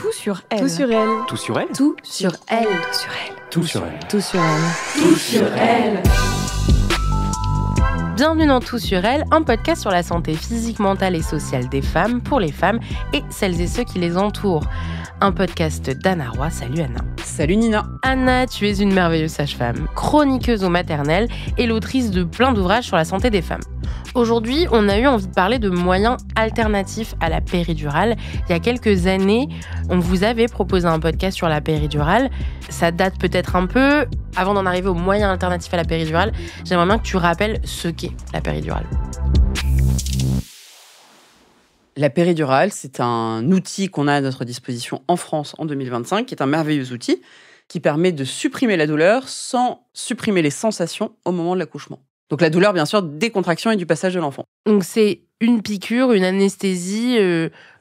Tout sur elle. Tout sur elle. Tout sur elle. Tout sur elle. Tout sur elle. Tout sur elle. Tout sur elle. Bienvenue dans Tout sur elle, un podcast sur la santé physique, mentale et sociale des femmes, pour les femmes et celles et ceux qui les entourent. Un podcast d'Anna Roy. Salut Anna. Salut Nina. Anna, tu es une merveilleuse sage-femme, chroniqueuse au maternel et l'autrice de plein d'ouvrages sur la santé des femmes. Aujourd'hui, on a eu envie de parler de moyens alternatifs à la péridurale. Il y a quelques années, on vous avait proposé un podcast sur la péridurale. Ça date peut-être un peu. Avant d'en arriver aux moyens alternatifs à la péridurale, j'aimerais bien que tu rappelles ce qu'est la péridurale. La péridurale, c'est un outil qu'on a à notre disposition en France en 2025, qui est un merveilleux outil qui permet de supprimer la douleur sans supprimer les sensations au moment de l'accouchement. Donc la douleur, bien sûr, des contractions et du passage de l'enfant. Donc c'est une piqûre, une anesthésie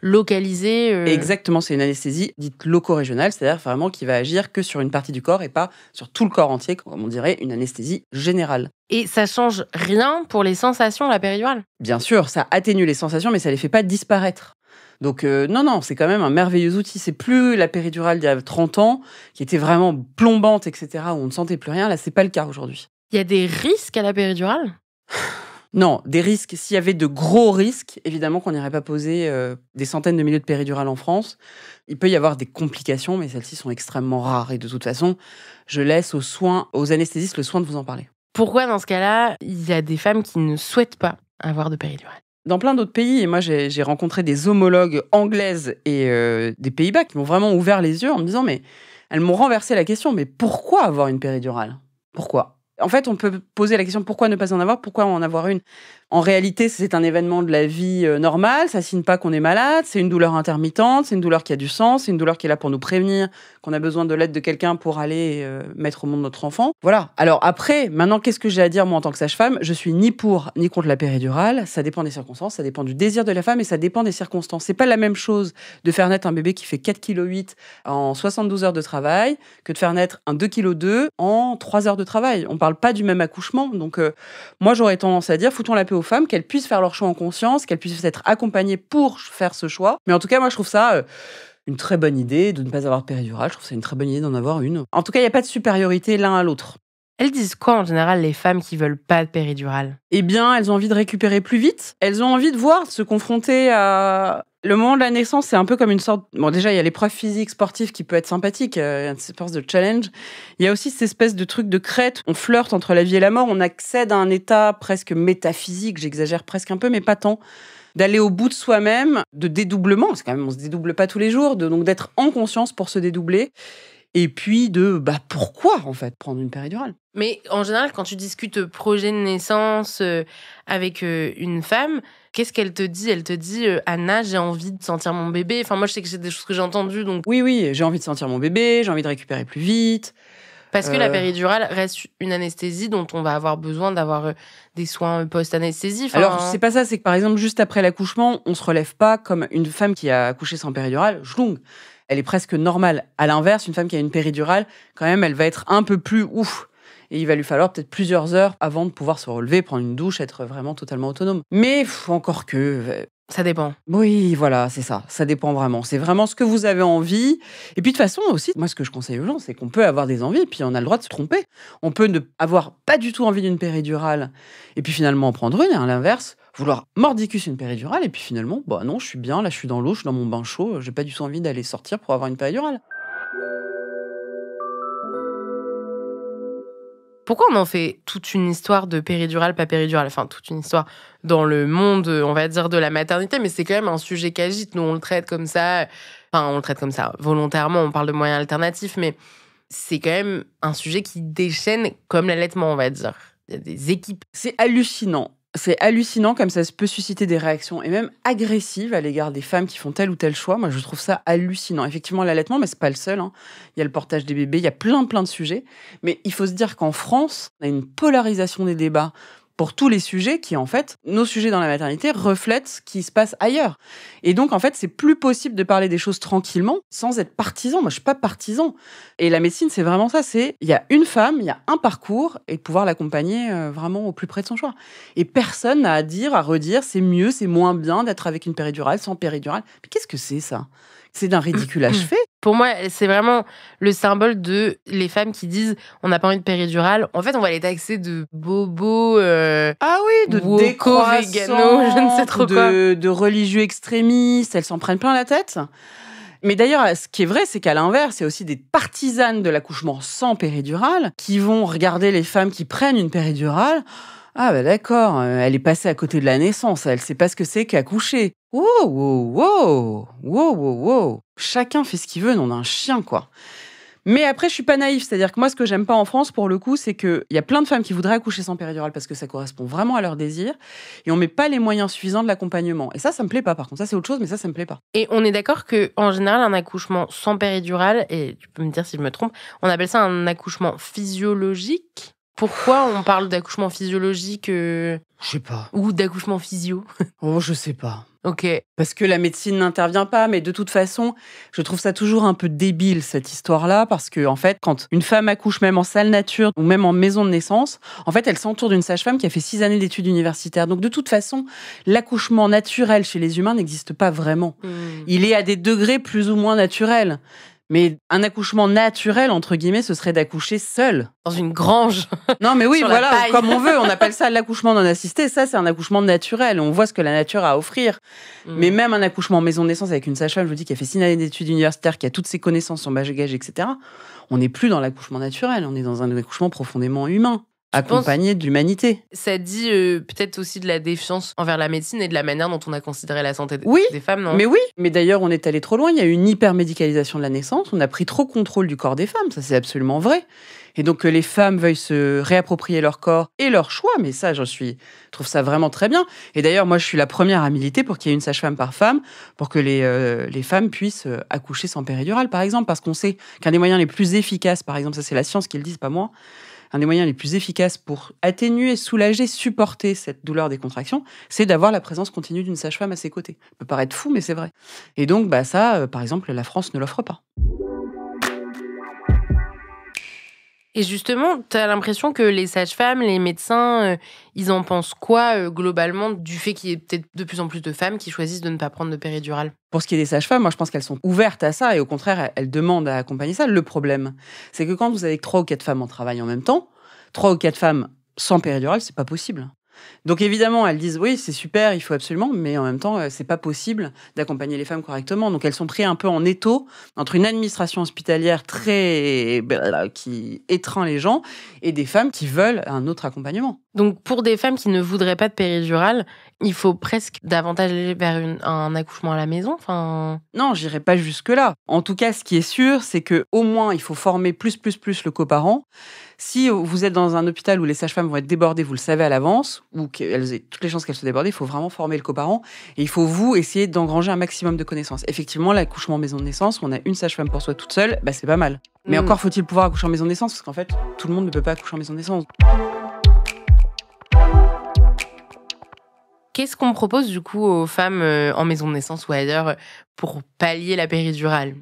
localisée. Exactement, c'est une anesthésie dite loco-régionale, c'est-à-dire vraiment qui va agir que sur une partie du corps et pas sur tout le corps entier, comme on dirait une anesthésie générale. Et ça change rien pour les sensations, la péridurale ? Bien sûr, ça atténue les sensations, mais ça les fait pas disparaître. Donc non, c'est quand même un merveilleux outil. C'est plus la péridurale d'il y a 30 ans, qui était vraiment plombante, etc., où on ne sentait plus rien. Là, c'est pas le cas aujourd'hui. Il y a des risques à la péridurale ? Non, des risques. S'il y avait de gros risques, évidemment qu'on n'irait pas poser des centaines de milliers de péridurales en France. Il peut y avoir des complications, mais celles-ci sont extrêmement rares. Et de toute façon, je laisse aux anesthésistes le soin de vous en parler. Pourquoi, dans ce cas-là, il y a des femmes qui ne souhaitent pas avoir de péridurale ? Dans plein d'autres pays, et moi j'ai rencontré des homologues anglaises et des Pays-Bas qui m'ont vraiment ouvert les yeux en me disant, mais elles m'ont renversé la question, mais pourquoi avoir une péridurale ? Pourquoi ? En fait, on peut poser la question pourquoi ne pas en avoir, pourquoi en avoir une. En réalité, c'est un événement de la vie normale, ça ne signe pas qu'on est malade, c'est une douleur intermittente, c'est une douleur qui a du sens, c'est une douleur qui est là pour nous prévenir qu'on a besoin de l'aide de quelqu'un pour aller mettre au monde notre enfant. Voilà. Alors après, maintenant, qu'est-ce que j'ai à dire moi en tant que sage-femme ? Je suis ni pour ni contre la péridurale, ça dépend des circonstances, ça dépend du désir de la femme et ça dépend des circonstances. C'est pas la même chose de faire naître un bébé qui fait 4,8 kg en 72 heures de travail que de faire naître un 2,2 kg en 3 heures de travail. On parle pas du même accouchement, donc moi j'aurais tendance à dire foutons la paix aux femmes, qu'elles puissent faire leur choix en conscience, qu'elles puissent être accompagnées pour faire ce choix. Mais en tout cas, moi je trouve ça une très bonne idée de ne pas avoir de péridurale. Je trouve ça une très bonne idée d'en avoir une. En tout cas, il n'y a pas de supériorité l'un à l'autre. Elles disent quoi en général, les femmes qui veulent pas de péridurale ? Eh bien, elles ont envie de récupérer plus vite. Elles ont envie de se confronter à... Le moment de la naissance, c'est un peu comme une sorte... Bon, déjà, il y a l'épreuve physique sportive qui peut être sympathique, une espèce de challenge. Il y a aussi cette espèce de truc de crête. On flirte entre la vie et la mort. On accède à un état presque métaphysique, j'exagère presque un peu, mais pas tant. D'aller au bout de soi-même, de dédoublement, parce que quand même, on se dédouble pas tous les jours, donc d'être en conscience pour se dédoubler. Et puis pourquoi, en fait, prendre une péridurale ? Mais en général, quand tu discutes projet de naissance avec une femme, qu'est-ce qu'elle te dit ? Elle te dit Anna, j'ai envie de sentir mon bébé. Enfin, moi, je sais que c'est des choses que j'ai entendues. Donc... Oui, j'ai envie de sentir mon bébé, j'ai envie de récupérer plus vite. Parce que la péridurale reste une anesthésie dont on va avoir besoin d'avoir des soins post-anesthésie. Alors, c'est pas ça, c'est que par exemple, juste après l'accouchement, on se relève pas comme une femme qui a accouché sans péridurale, jlong. Elle est presque normale. À l'inverse, une femme qui a une péridurale, quand même, elle va être un peu plus ouf. Et il va lui falloir peut-être plusieurs heures avant de pouvoir se relever, prendre une douche, être vraiment totalement autonome. Mais encore que... Ça dépend. Oui, voilà, c'est ça. Ça dépend vraiment. C'est vraiment ce que vous avez envie. Et puis de toute façon aussi, moi ce que je conseille aux gens, c'est qu'on peut avoir des envies, puis on a le droit de se tromper. On peut ne avoir pas du tout envie d'une péridurale, et puis finalement en prendre une, et à l'inverse, vouloir mordicus une péridurale, et puis finalement, non, je suis bien, là je suis dans l'eau, je suis dans mon bain chaud, j'ai pas du tout envie d'aller sortir pour avoir une péridurale. Pourquoi on en fait toute une histoire de péridurale, pas péridurale ? Enfin, toute une histoire dans le monde, on va dire, de la maternité, mais c'est quand même un sujet qu'agite. Nous, on le traite comme ça. Enfin, on le traite comme ça. Volontairement, on parle de moyens alternatifs, mais c'est quand même un sujet qui déchaîne comme l'allaitement, on va dire. Il y a des équipes. C'est hallucinant. C'est hallucinant comme ça peut susciter des réactions et même agressives à l'égard des femmes qui font tel ou tel choix. Moi, je trouve ça hallucinant. Effectivement, l'allaitement, mais c'est pas le seul. Il y a le portage des bébés, il y a plein de sujets. Mais il faut se dire qu'en France, on a une polarisation des débats pour tous les sujets qui, en fait, nos sujets dans la maternité reflètent ce qui se passe ailleurs. Et donc, en fait, c'est plus possible de parler des choses tranquillement sans être partisan. Moi, je suis pas partisan. Et la médecine, c'est vraiment ça. Il y a une femme, il y a un parcours et de pouvoir l'accompagner vraiment au plus près de son choix. Et personne n'a à dire, à redire, c'est mieux, c'est moins bien d'être avec une péridurale, sans péridurale. Mais qu'est-ce que c'est, ça ? C'est d'un ridicule achevé. Pour moi, c'est vraiment le symbole de les femmes qui disent on n'a pas envie de péridurale. En fait, on va les taxer de bobos. Ah oui, de woko, décroissants, végano, je ne sais trop quoi. de religieux extrémistes. Elles s'en prennent plein la tête. Mais d'ailleurs, ce qui est vrai, c'est qu'à l'inverse, il y a aussi des partisanes de l'accouchement sans péridurale qui vont regarder les femmes qui prennent une péridurale. Ah bah d'accord, elle est passée à côté de la naissance, elle sait pas ce que c'est qu'accoucher. Wow, wow, wow, wow, wow, wow. Chacun fait ce qu'il veut, non d'un chien, quoi. Mais après, je suis pas naïve, c'est-à-dire que moi, ce que j'aime pas en France, pour le coup, c'est qu'il y a plein de femmes qui voudraient accoucher sans péridurale parce que ça correspond vraiment à leur désir, et on met pas les moyens suffisants de l'accompagnement. Et ça me plaît pas, par contre. Ça, c'est autre chose, mais ça me plaît pas. Et on est d'accord qu'en général, un accouchement sans péridurale, et tu peux me dire si je me trompe, on appelle ça un accouchement physiologique. Pourquoi on parle d'accouchement physiologique Je sais pas. Ou d'accouchement physio? Oh, je sais pas. Ok. Parce que la médecine n'intervient pas, mais de toute façon, je trouve ça toujours un peu débile, cette histoire-là, parce que, en fait, quand une femme accouche même en salle nature ou même en maison de naissance, en fait, elle s'entoure d'une sage-femme qui a fait 6 années d'études universitaires. Donc, de toute façon, l'accouchement naturel chez les humains n'existe pas vraiment. Il est à des degrés plus ou moins naturels. Mais un accouchement naturel, entre guillemets, ce serait d'accoucher seul. Dans une grange. Non, mais oui, Sur voilà, la paille. comme on veut. On appelle ça l'accouchement non assisté. Ça, c'est un accouchement naturel. On voit ce que la nature a à offrir. Mais même un accouchement en maison de naissance avec une sage-femme, je vous dis, qui a fait 6 années d'études universitaires, qui a toutes ses connaissances, son bagage, etc., on n'est plus dans l'accouchement naturel. On est dans un accouchement profondément humain, accompagné de l'humanité. Ça dit peut-être aussi de la défiance envers la médecine et de la manière dont on a considéré la santé des femmes, non? Mais oui, mais d'ailleurs, on est allé trop loin. Il y a eu une hypermédicalisation de la naissance. On a pris trop contrôle du corps des femmes. Ça, c'est absolument vrai. Et donc, que les femmes veuillent se réapproprier leur corps et leur choix, mais ça, je trouve ça vraiment très bien. Et d'ailleurs, moi, je suis la première à militer pour qu'il y ait une sage-femme par femme, pour que les femmes puissent accoucher sans péridurale, par exemple, parce qu'on sait qu'un des moyens les plus efficaces, par exemple, ça c'est la science qui le dit, c'est pas moi, un des moyens les plus efficaces pour atténuer, soulager, supporter cette douleur des contractions, c'est d'avoir la présence continue d'une sage-femme à ses côtés. Ça peut paraître fou, mais c'est vrai. Et donc, ça, par exemple, la France ne l'offre pas. Et justement, tu as l'impression que les sages-femmes, les médecins, ils en pensent quoi globalement du fait qu'il y ait peut-être de plus en plus de femmes qui choisissent de ne pas prendre de péridurale? Pour ce qui est des sages-femmes, moi je pense qu'elles sont ouvertes à ça et au contraire, elles demandent à accompagner ça. Le problème, c'est que quand vous avez 3 ou 4 femmes en travail en même temps, 3 ou 4 femmes sans péridurale, c'est pas possible. Donc évidemment, elles disent oui, c'est super, il faut absolument, mais en même temps, c'est pas possible d'accompagner les femmes correctement. Donc elles sont prises un peu en étau entre une administration hospitalière qui étreint les gens et des femmes qui veulent un autre accompagnement. Donc pour des femmes qui ne voudraient pas de péridurale, il faut presque davantage aller vers un accouchement à la maison. Non, j'irai pas jusque-là. En tout cas, ce qui est sûr, c'est que au moins il faut former plus le coparent. Si vous êtes dans un hôpital où les sages-femmes vont être débordées, vous le savez à l'avance, ou qu'elles aient toutes les chances qu'elles soient débordées, il faut vraiment former le coparent et il faut essayer d'engranger un maximum de connaissances. Effectivement, l'accouchement en maison de naissance, où on a une sage-femme pour soi toute seule, c'est pas mal. Mais encore faut-il pouvoir accoucher en maison de naissance, parce qu'en fait, tout le monde ne peut pas accoucher en maison de naissance. Qu'est-ce qu'on propose du coup aux femmes en maison de naissance ou ailleurs pour pallier la péridurale?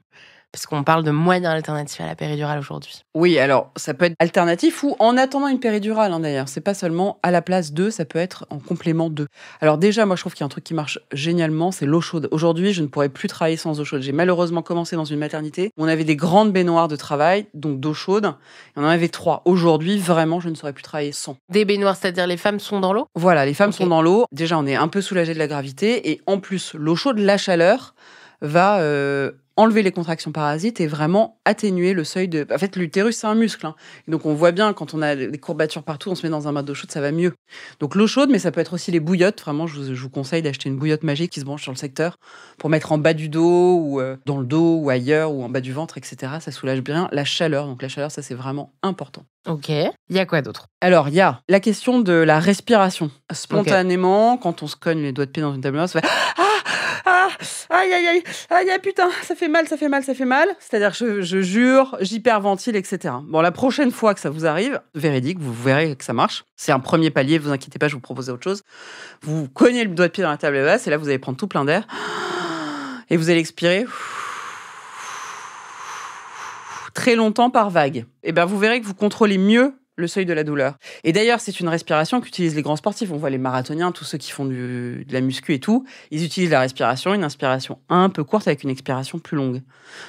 Parce qu'on parle de moyens alternatifs à la péridurale aujourd'hui. Oui, alors ça peut être alternatif ou en attendant une péridurale d'ailleurs. C'est pas seulement à la place d'eux, ça peut être en complément d'eux. Alors déjà, moi je trouve qu'il y a un truc qui marche génialement, c'est l'eau chaude. Aujourd'hui, je ne pourrais plus travailler sans eau chaude. J'ai malheureusement commencé dans une maternité où on avait des grandes baignoires de travail, donc d'eau chaude. Et on en avait 3. Aujourd'hui, vraiment, je ne saurais plus travailler sans. Des baignoires, c'est-à-dire les femmes sont dans l'eau? Voilà, les femmes sont dans l'eau. Déjà, on est un peu soulagé de la gravité. Et en plus, l'eau chaude, la chaleur, va enlever les contractions parasites et vraiment atténuer le seuil de... En fait, l'utérus, c'est un muscle. Donc, on voit bien, quand on a des courbatures partout, on se met dans un bain d'eau chaude, ça va mieux. Donc, l'eau chaude, mais ça peut être aussi les bouillottes. Vraiment, je vous conseille d'acheter une bouillotte magique qui se branche sur le secteur pour mettre en bas du dos ou dans le dos ou ailleurs ou en bas du ventre, etc. Ça soulage bien la chaleur. Donc, la chaleur, ça, c'est vraiment important. Ok. Il y a quoi d'autre? Alors, il y a la question de la respiration. Spontanément, quand on se cogne les doigts de pied dans une table basse, ça fait Aïe, aïe, aïe, aïe, aïe, putain, ça fait mal. C'est-à-dire que je jure, j'hyperventile, etc. Bon, la prochaine fois que ça vous arrive, véridique, vous verrez que ça marche. C'est un premier palier, vous inquiétez pas, je vous propose autre chose. Vous cognez le doigt de pied dans la table basse et là, vous allez prendre tout plein d'air et vous allez expirer très longtemps par vague. Et bien, vous verrez que vous contrôlez mieux le seuil de la douleur. Et d'ailleurs, c'est une respiration qu'utilisent les grands sportifs. On voit les marathoniens, tous ceux qui font de la muscu et tout, ils utilisent la respiration, une inspiration un peu courte avec une expiration plus longue.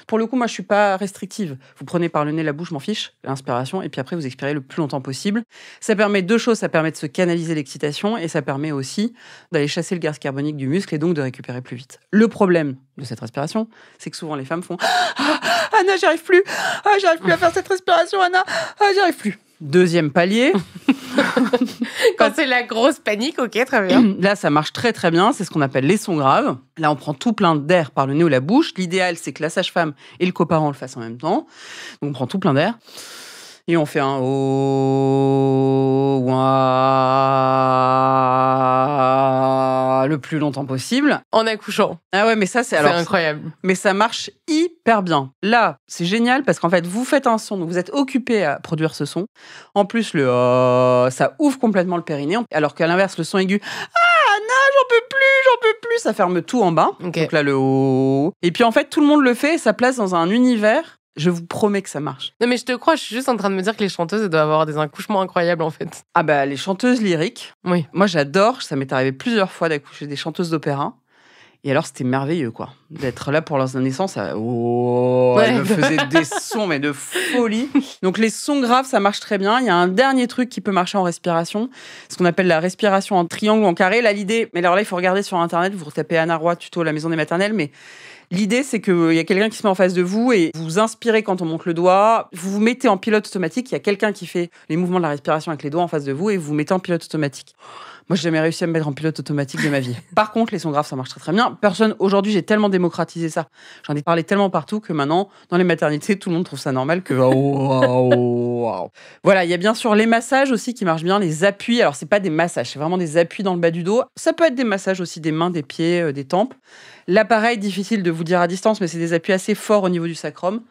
Pour le coup, moi, je suis pas restrictive. Vous prenez par le nez, la bouche, m'en fiche, l'inspiration, et puis après, vous expirez le plus longtemps possible. Ça permet deux choses. Ça permet de se canaliser l'excitation et ça permet aussi d'aller chasser le gaz carbonique du muscle et donc de récupérer plus vite. Le problème de cette respiration, c'est que souvent les femmes font « Anna, j'arrive plus à faire cette respiration, Anna, j'y arrive plus ». Deuxième palier. Quand c'est la grosse panique, ok, très bien. Là, ça marche très très bien. C'est ce qu'on appelle les sons graves. Là, on prend tout plein d'air par le nez ou la bouche. L'idéal, c'est que la sage-femme et le coparent le fassent en même temps. Donc, on prend tout plein d'air. Et on fait un oh, ouah, le plus longtemps possible. En accouchant. Ah ouais, mais ça, c'est incroyable. Mais ça marche hyper bien. Là, c'est génial parce qu'en fait, vous faites un son, donc vous êtes occupé à produire ce son. En plus, ça ouvre complètement le périnée. Alors qu'à l'inverse, le son aigu, Anna, j'en peux plus, ça ferme tout en bas. Okay. Donc là, le oh. Et puis en fait, tout le monde le fait et ça place dans un univers. Je vous promets que ça marche. Non mais je te crois, je suis juste en train de me dire que les chanteuses, elles doivent avoir des accouchements incroyables en fait. Ah bah les chanteuses lyriques, oui. Moi j'adore, ça m'est arrivé plusieurs fois d'accoucher des chanteuses d'opéra. Et alors c'était merveilleux quoi, d'être là pour leur naissance. Elles me faisaient des sons mais de folie. Donc les sons graves, ça marche très bien. Il y a un dernier truc qui peut marcher en respiration, ce qu'on appelle la respiration en triangle ou en carré. Là l'idée, mais alors là il faut regarder sur internet, vous retapez Anna Roy tuto la maison des maternelles, mais l'idée, c'est qu'il y a quelqu'un qui se met en face de vous et vous inspirez quand on monte le doigt. Vous vous mettez en pilote automatique. Il y a quelqu'un qui fait les mouvements de la respiration avec les doigts en face de vous et vous vous mettez en pilote automatique. Moi, j'ai jamais réussi à me mettre en pilote automatique de ma vie. Par contre, les sons graves, ça marche très très bien. Aujourd'hui, j'ai tellement démocratisé ça. J'en ai parlé tellement partout que maintenant, dans les maternités, tout le monde trouve ça normal que... Voilà, il y a bien sûr les massages aussi qui marchent bien, les appuis. Alors, c'est pas des massages, c'est vraiment des appuis dans le bas du dos. Ça peut être des massages aussi des mains, des pieds, des tempes. Là, pareil, difficile de vous dire à distance, mais c'est des appuis assez forts au niveau du sacrum.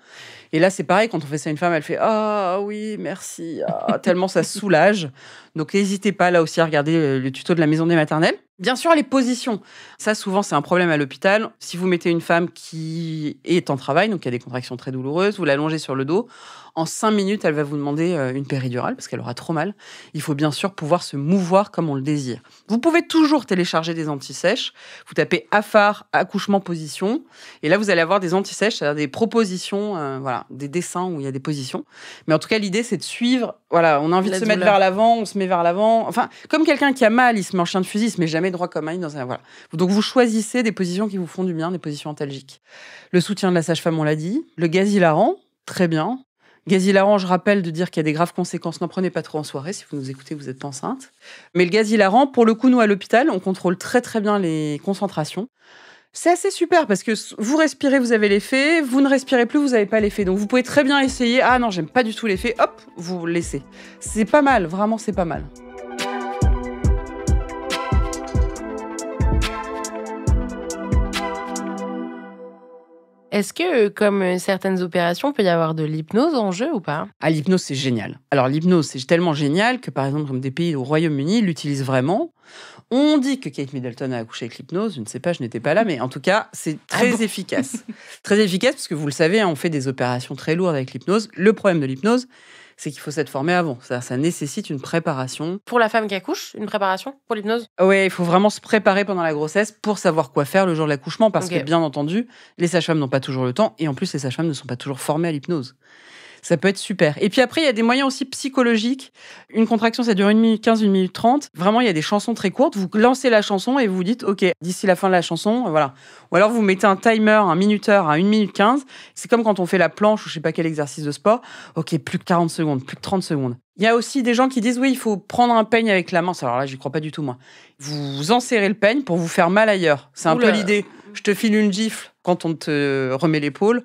Et là, c'est pareil, quand on fait ça à une femme, elle fait « Ah oui, merci », tellement ça soulage. Donc, n'hésitez pas, là aussi, à regarder le tuto de la maison des maternelles. Bien sûr, les positions. Ça, souvent, c'est un problème à l'hôpital. Si vous mettez une femme qui est en travail, donc qui a des contractions très douloureuses, vous l'allongez sur le dos, en 5 minutes, elle va vous demander une péridurale parce qu'elle aura trop mal. Il faut bien sûr pouvoir se mouvoir comme on le désire. Vous pouvez toujours télécharger des anti-sèches. Vous tapez AFAR, accouchement, position. Et là, vous allez avoir des anti-sèches, c'est-à-dire des propositions, voilà, des dessins où il y a des positions. Mais en tout cas, l'idée, c'est de suivre. Voilà, on a envie de se mettre vers l'avant, on se met vers l'avant. Enfin, comme quelqu'un qui a mal, il se met en chien de fusil, il se met jamais droit comme un dans un. Voilà. Donc, vous choisissez des positions qui vous font du bien, des positions antalgiques. Le soutien de la sage-femme, on l'a dit. Le gaz hilarant, très bien. Gaz hilarant, je rappelle de dire qu'il y a des graves conséquences. N'en prenez pas trop en soirée. Si vous nous écoutez, vous n'êtes pas enceinte. Mais le gaz hilarant, pour le coup, nous, à l'hôpital, on contrôle très, très bien les concentrations. C'est assez super parce que vous respirez, vous avez l'effet. Vous ne respirez plus, vous n'avez pas l'effet. Donc, vous pouvez très bien essayer. Ah non, j'aime pas du tout l'effet. Hop, vous laissez. C'est pas mal. Vraiment, c'est pas mal. Est-ce que, comme certaines opérations, il peut y avoir de l'hypnose en jeu ou pas ? Ah, l'hypnose, c'est génial. Alors, l'hypnose, c'est tellement génial que, par exemple, comme des pays au Royaume-Uni, ils l'utilisent vraiment. On dit que Kate Middleton a accouché avec l'hypnose. Je ne sais pas, je n'étais pas là, mais en tout cas, c'est très efficace. Très efficace parce que, vous le savez, hein, on fait des opérations très lourdes avec l'hypnose. Le problème de l'hypnose, c'est qu'il faut s'être formé avant. Ça nécessite une préparation. Pour la femme qui accouche, une préparation pour l'hypnose ? Oui, il faut vraiment se préparer pendant la grossesse pour savoir quoi faire le jour de l'accouchement parce que, bien entendu, les sages-femmes n'ont pas toujours le temps et en plus, les sages-femmes ne sont pas toujours formées à l'hypnose. Ça peut être super. Et puis après, il y a des moyens aussi psychologiques. Une contraction, ça dure 1 minute 15, 1 minute 30. Vraiment, il y a des chansons très courtes. Vous lancez la chanson et vous vous dites, OK, d'ici la fin de la chanson, voilà. Ou alors, vous mettez un timer, un minuteur à 1 minute 15. C'est comme quand on fait la planche ou je sais pas quel exercice de sport. OK, plus que 40 secondes, plus que 30 secondes. Il y a aussi des gens qui disent, oui, il faut prendre un peigne avec la main. Alors là, j'y crois pas du tout, moi. Vous enserrez le peigne pour vous faire mal ailleurs. C'est un peu l'idée. Je te file une gifle quand on te remet l'épaule.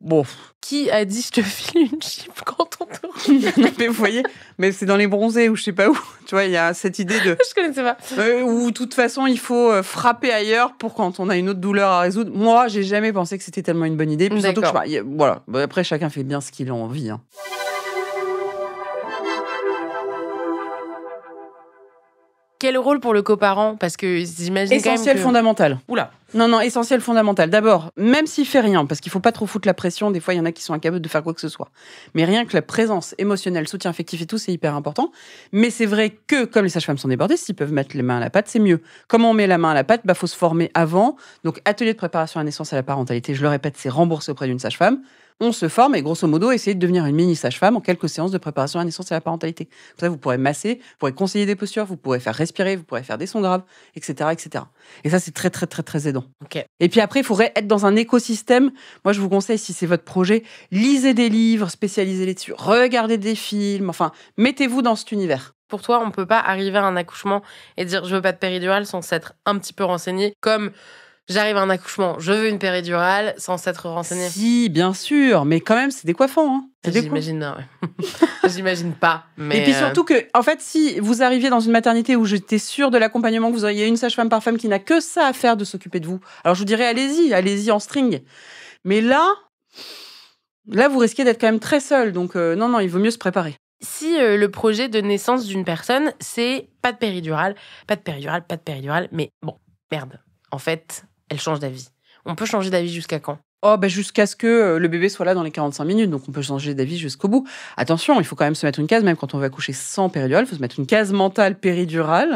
Bon. Qui a dit je te file une gifle quand on te Non, mais vous voyez, mais c'est dans les bronzés ou je sais pas où. Tu vois, il y a cette idée de... Je connaissais pas. Où, de toute façon, il faut frapper ailleurs pour quand on a une autre douleur à résoudre. Moi, j'ai jamais pensé que c'était tellement une bonne idée. Puis surtout que voilà. Après, chacun fait bien ce qu'il a envie. Hein. Quel rôle pour le coparent ? Parce que j'imagine quand même essentiel, fondamental. Oula. Non, essentiel, fondamental. D'abord, même s'il fait rien, parce qu'il faut pas trop foutre la pression, des fois, il y en a qui sont incapables de faire quoi que ce soit. Mais rien que la présence émotionnelle, soutien affectif et tout, c'est hyper important. Mais c'est vrai que, comme les sages-femmes sont débordées, s'ils peuvent mettre les mains à la pâte, c'est mieux. Comment on met la main à la pâte ? Faut se former avant. Donc, atelier de préparation à la naissance et à la parentalité, je le répète, c'est remboursé auprès d'une sage-femme. On se forme et grosso modo, essayer de devenir une mini sage-femme en quelques séances de préparation à la naissance et à la parentalité. Comme ça, vous pourrez masser, vous pourrez conseiller des postures, vous pourrez faire respirer, vous pourrez faire des sons graves, etc., etc. Et ça, c'est très, très, très, très aidant. Okay. Et puis après, il faudrait être dans un écosystème. Moi, je vous conseille, si c'est votre projet, lisez des livres spécialisés là-dessus, regardez des films, enfin, mettez-vous dans cet univers. Pour toi, on peut pas arriver à un accouchement et dire je veux pas de péridurale sans s'être un petit peu renseigné, comme j'arrive à un accouchement, je veux une péridurale sans s'être renseigné. Si, bien sûr, mais quand même, c'est décoiffant. Hein. J'imagine, ouais. J'imagine pas. Mais et puis surtout que, en fait, si vous arriviez dans une maternité où j'étais sûre de l'accompagnement, que vous auriez une sage-femme par femme qui n'a que ça à faire de s'occuper de vous, alors je vous dirais allez-y en string. Mais là, vous risquez d'être quand même très seul. Donc non, il vaut mieux se préparer. Si le projet de naissance d'une personne, c'est pas de péridurale, mais bon, merde. En fait, elle change d'avis. On peut changer d'avis jusqu'à quand ? Jusqu'à ce que le bébé soit là dans les 45 minutes. Donc, on peut changer d'avis jusqu'au bout. Attention, il faut quand même se mettre une case, même quand on va accoucher sans péridurale, il faut se mettre une case mentale péridurale.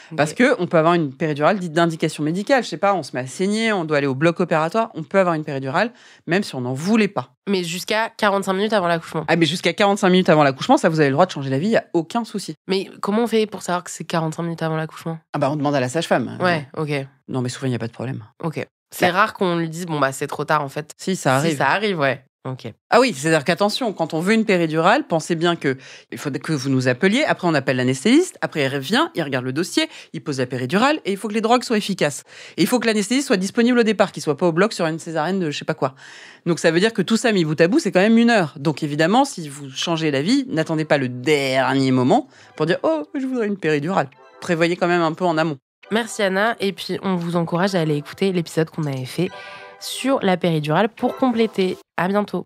Okay. Parce qu'on peut avoir une péridurale dite d'indication médicale. Je sais pas, on se met à saigner, on doit aller au bloc opératoire. On peut avoir une péridurale, même si on n'en voulait pas. Mais jusqu'à 45 minutes avant l'accouchement. Mais jusqu'à 45 minutes avant l'accouchement, ça, vous avez le droit de changer d'avis, il n'y a aucun souci. Mais comment on fait pour savoir que c'est 45 minutes avant l'accouchement ? On demande à la sage-femme. Ouais, ok. Non, mais souvent, il n'y a pas de problème. Ok. C'est rare qu'on lui dise, c'est trop tard, en fait. Si, ça arrive. Si, ça arrive, ouais. Ok. Ah oui, c'est-à-dire qu'attention, quand on veut une péridurale, pensez bien qu'il faut que vous nous appeliez. Après, on appelle l'anesthésiste. Après, il revient, il regarde le dossier, il pose la péridurale et il faut que les drogues soient efficaces. Et il faut que l'anesthésiste soit disponible au départ, qu'il soit pas au bloc sur une césarienne de je sais pas quoi. Donc, ça veut dire que tout ça mis bout à bout, c'est quand même 1 heure. Donc, évidemment, si vous changez d'avis, n'attendez pas le dernier moment pour dire « Oh, je voudrais une péridurale ». Prévoyez quand même un peu en amont. Merci Anna, et puis on vous encourage à aller écouter l'épisode qu'on avait fait sur la péridurale pour compléter. À bientôt.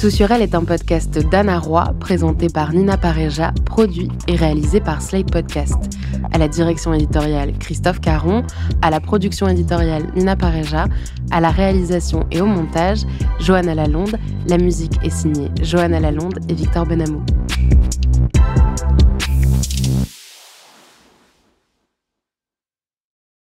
Tout sur elle est un podcast d'Anna Roy, présenté par Nina Pareja, produit et réalisé par Slate Podcast. À la direction éditoriale, Christophe Caron, à la production éditoriale, Nina Pareja, à la réalisation et au montage, Johanna Lalonde. La musique est signée Johanna Lalonde et Victor Benamou.